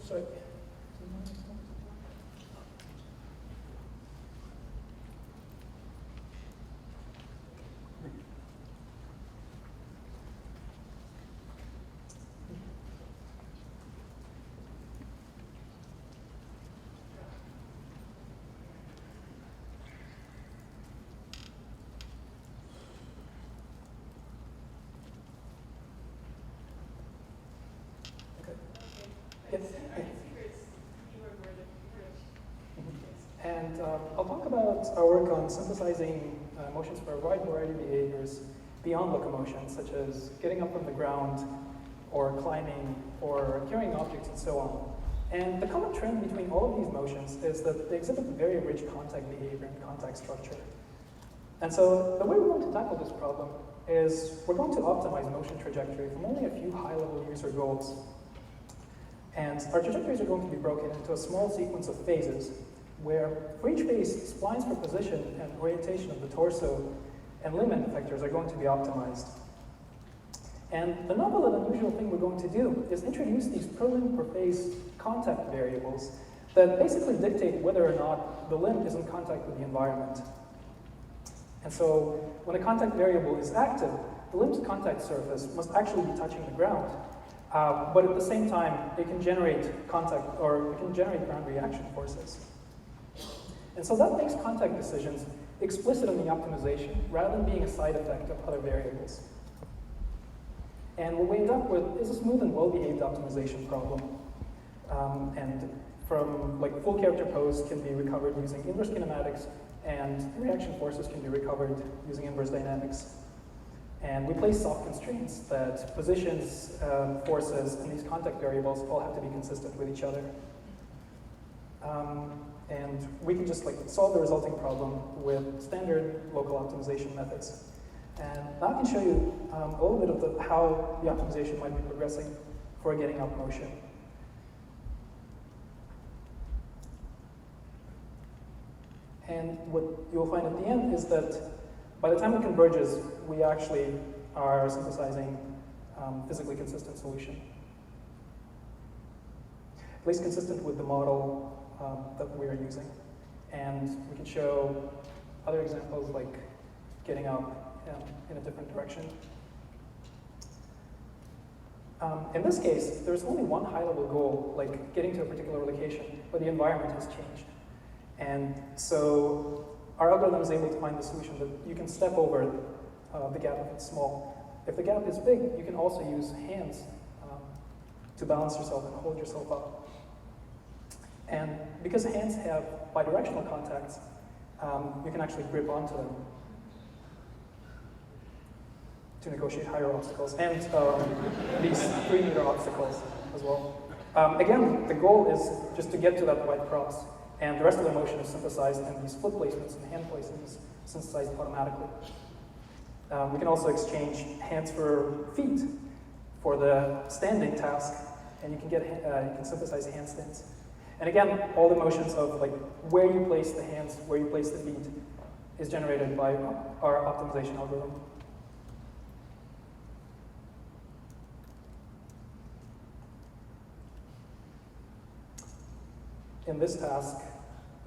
Sorry. And I'll talk about our work on synthesizing motions for a wide variety of behaviors beyond locomotion, such as getting up from the ground, or climbing, or carrying objects, and so on. And the common trend between all of these motions is that they exhibit very rich contact behavior and contact structure. And so the way we're going to tackle this problem is we're going to optimize motion trajectory from only a few high-level user goals. And our trajectories are going to be broken into a small sequence of phases, where for each phase, splines for position and orientation of the torso and limb end effectors are going to be optimized. And the novel and unusual thing we're going to do is introduce these per limb per phase contact variables that basically dictate whether or not the limb is in contact with the environment. And so when a contact variable is active, the limb's contact surface must actually be touching the ground. But at the same time, it can generate contact, or it can generate ground reaction forces. And so that makes contact decisions explicit in the optimization, rather than being a side effect of other variables. And what we end up with is a smooth and well-behaved optimization problem. And from full character pose can be recovered using inverse kinematics, and reaction forces can be recovered using inverse dynamics. And we place soft constraints that positions, forces, and these contact variables all have to be consistent with each other. And we can just solve the resulting problem with standard local optimization methods. And now I can show you a little bit of how the optimization might be progressing for a getting up motion. And what you'll find at the end is that by the time it converges, we actually are synthesizing physically consistent solution. At least consistent with the model that we are using. And we can show other examples like getting up in a different direction. In this case, there's only one high-level goal, like getting to a particular location, but the environment has changed. And so our algorithm is able to find the solution that you can step over the gap if it's small. If the gap is big, you can also use hands to balance yourself and hold yourself up. And because hands have bidirectional contacts, you can actually grip onto them to negotiate higher obstacles, and these 3-meter obstacles as well. Again, the goal is just to get to that white cross, and the rest of the motion is synthesized, and these foot placements and hand placements synthesized automatically. We can also exchange hands for feet for the standing task, and you can synthesize handstands. And again, all the motions of where you place the hands, where you place the feet, is generated by our optimization algorithm. In this task,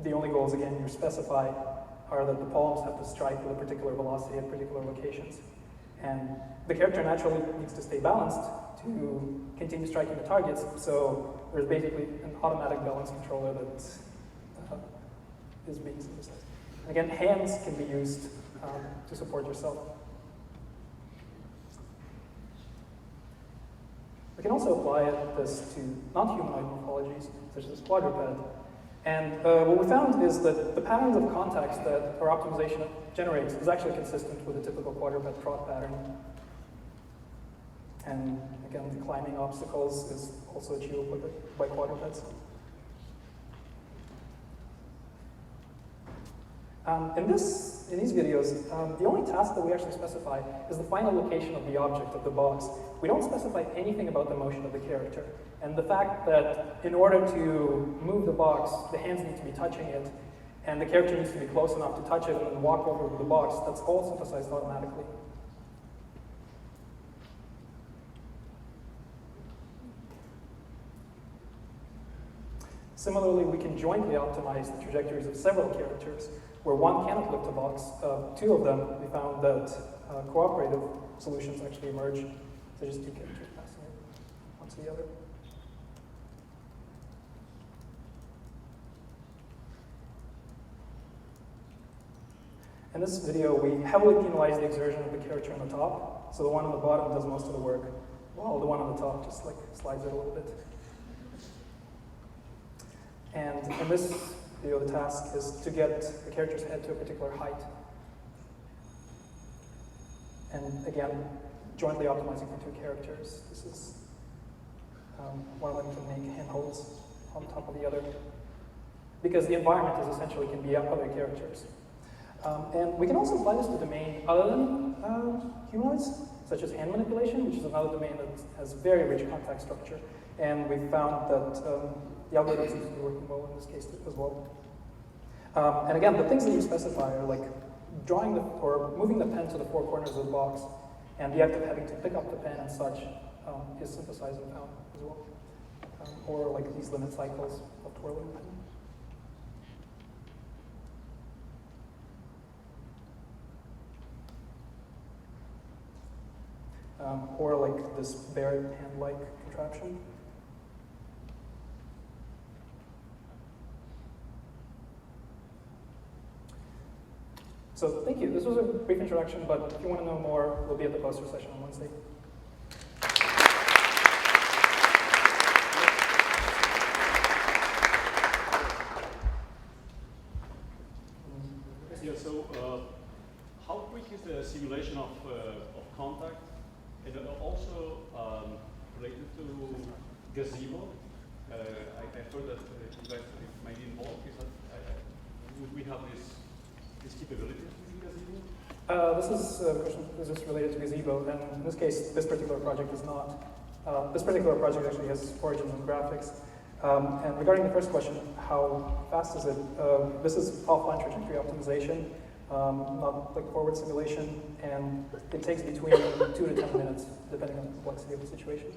the only goals, again, you specify are that the palms have to strike with a particular velocity at particular locations. And the character naturally needs to stay balanced to continue striking the targets, so there's basically an automatic balance controller that is being synthesized. And again, hands can be used to support yourself. We can also apply this to non-humanoid morphologies, such as quadruped. And what we found is that the patterns of contacts that our optimization generates is actually consistent with a typical quadruped trot pattern. And again, the climbing obstacles is also achievable by quadrupeds. In these videos, the only task that we actually specify is the final location of the object of the box. We don't specify anything about the motion of the character. And the fact that in order to move the box, the hands need to be touching it, and the character needs to be close enough to touch it and then walk over to the box, that's all synthesized automatically. Similarly, we can jointly optimize the trajectories of several characters. Where one cannot lift a box, two of them, we found that cooperative solutions actually emerge, such as two characters passing it onto the other. In this video, we heavily penalize the exertion of the character on the top, so the one on the bottom does most of the work, while the one on the top just like slides it a little bit. And in this video, the task is to get the character's head to a particular height. And again, jointly optimizing for two characters. This is one of them can make handholds on top of the other, because the environment is essentially can be other characters. And we can also apply this to domain other than humanoids, such as hand manipulation, which is another domain that has very rich contact structure. And we found that the algorithm seems to be working well in this case as well. And again, the things that you specify are like drawing or moving the pen to the four corners of the box, and the act of having to pick up the pen and such is synthesized and found as well. Or like these limit cycles of twirling the pen. Or like this bare hand-like contraption. So thank you. This was a brief introduction, but if you want to know more, we'll be at the poster session on Wednesday. Yeah, so how quick is the simulation of contact? And also related to gazebo, I heard that you guys might be involved. Is that, would we have this capability using gazebo? This is a question, is this related to gazebo? And in this case, this particular project is not. This particular project actually has origins in graphics. And regarding the first question, how fast is it? This is offline trajectory optimization. Not like forward simulation, and it takes between 2 to 10 minutes, depending on the complexity of the situation.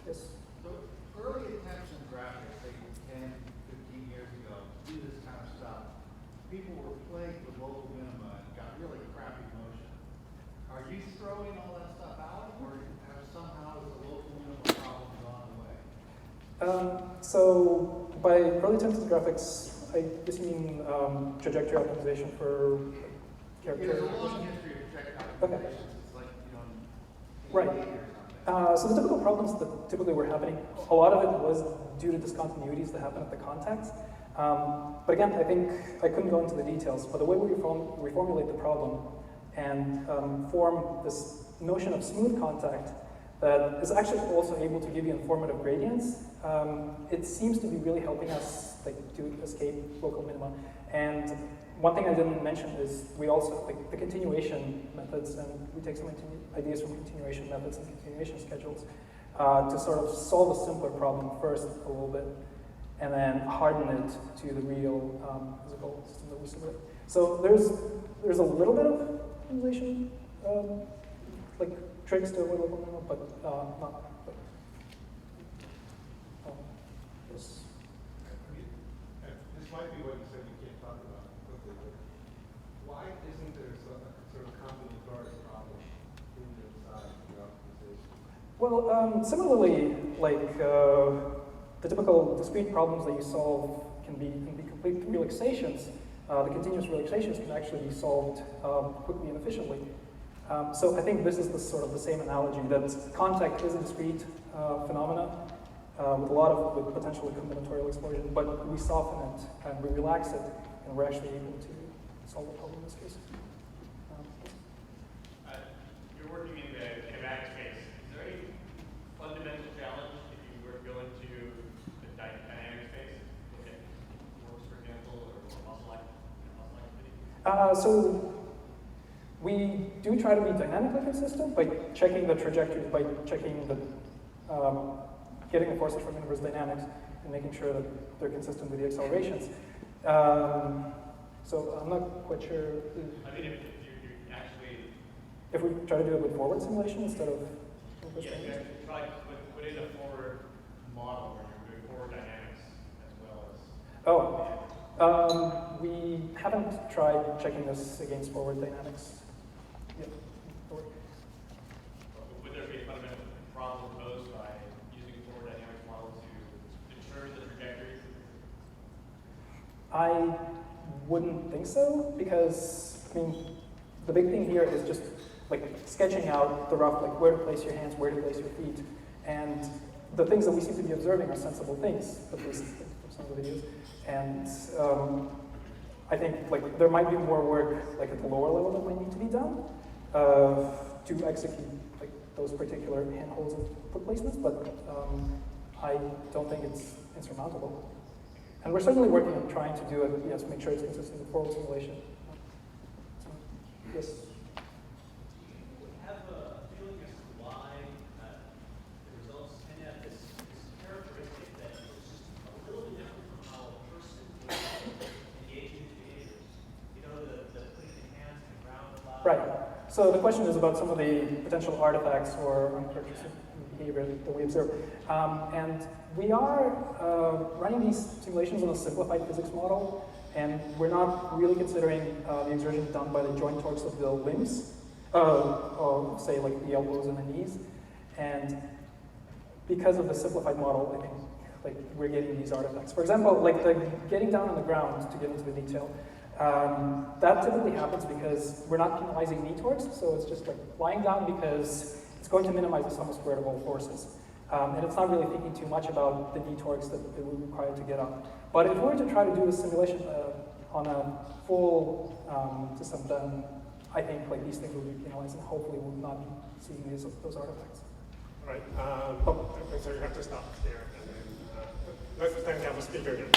Yes? So early attempts in graphics, like 10, 15 years ago, to do this kind of stuff, people were plagued with local minima and got really crappy motion. Are you throwing all that stuff out, or have somehow the local minima problem gone away? So by early attempts in graphics, I guess you mean trajectory optimization for character. There's a long history of trajectory optimizations. Okay. It's like, Right. or something. So the typical problems that typically were happening, a lot of it was due to discontinuities that happen at the contacts. But again, I think I couldn't go into the details, but the way we reformulate the problem and form this notion of smooth contact that is actually also able to give you informative gradients, it seems to be really helping us to escape local minima. And one thing I didn't mention is we also, the continuation methods, and we take some ideas from continuation methods and continuation schedules to sort of solve a simpler problem first a little bit, and then harden it to the real physical system that we submit. So there's a little bit of optimization, like tricks to avoid local minima, but not. Yes. This might be what you said you can't talk about quickly, but why isn't there some sort of combinatoric problem in the side of the optimization? Well, similarly, like the typical discrete problems that you solve can be complete relaxations. The continuous relaxations can actually be solved quickly and efficiently. So I think this is sort of the same analogy, that contact is a discrete phenomena with potentially combinatorial explosion, but we soften it and we relax it, and we're actually able to solve the problem in this case. You're working in the kinematic space. Is there any fundamental challenge if you were to go into the dynamic space? Look at works, for example, or muscle activity? So we do try to be dynamically consistent by checking the trajectories, by checking the getting the forces from inverse dynamics and making sure that they're consistent with the accelerations. So I'm not quite sure. I mean, if you actually... If we try to do it with forward simulation instead of... Yeah, you actually try to put in a forward model where you're doing forward We haven't tried checking this against forward dynamics. Yep. Forward. Would there be a fundamental problem posed by using a forward dynamics model to determine the trajectory? I wouldn't think so, because, I mean, the big thing here is just like sketching out the rough, like where to place your hands, where to place your feet, and the things that we seem to be observing are sensible things, at least from some of the videos. And I think like there might be more work like at the lower level that might need to be done to execute like those particular handholds and foot placements, but I don't think it's insurmountable. And we're certainly working on trying to do it, yes, make sure it's consistent with forward simulation. So, yes? Do you have a feeling as to why the results tend to have this characteristic that is just a little bit different from how a person would engage in behaviors? You know, the putting the hands in the ground a lot. Right. So the question is about some of the potential artifacts or uncharacteristic behavior that we observe. And we are running these simulations on a simplified physics model, and we're not really considering the exertion done by the joint torques of the limbs, or say like the elbows and the knees. And because of the simplified model, I think like we're getting these artifacts. For example, like the getting down on the ground, to get into the detail, that typically happens because we're not penalizing knee torques, so it's just like lying down because it's going to minimize the sum of squared of all forces. And it's not really thinking too much about the knee torques that it would require to get up. But if we were to try to do a simulation on a full system, then I think like these things will be penalized, and hopefully we'll not be seeing those artifacts. Right. So you have to stop there. And then, let's then have a speaker again.